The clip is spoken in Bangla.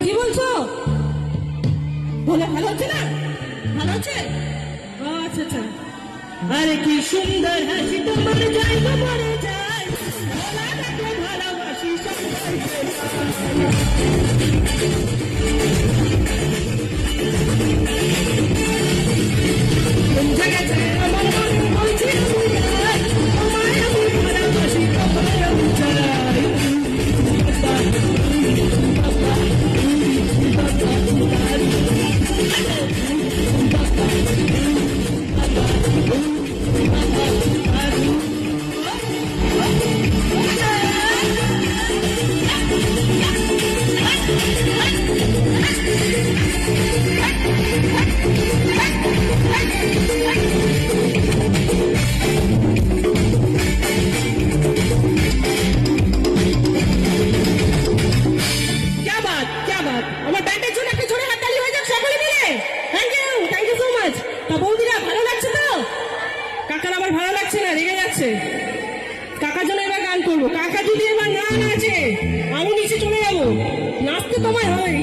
কি বলছো? বলে ভালো হচ্ছে না? ভালো হচ্ছে? আচ্ছা আচ্ছা। আরে কি সুন্দর হাসি তোমার, যাই তো মরে যায়, ভালো থাকলে ভালোবাসি কোন জায়গাতে আমার মন বলছে তোমায় আমি ভালোবাসি, তোমায় আমি চাই। আমার ব্যান্ডের জন্য একটা জোরে হাততালি হয়ে যাক সকলে মিলে। Thank you so much. তা বৌদিরা ভালো লাগছে তো? কাকার আবার ভালো লাগছে না, রেগে যাচ্ছে। কাকার জন্য এবার গান করবো। কাকা যদি এবার না নাচে আমি নিচে চলে যাবো, নাচতে তোমায় হয়।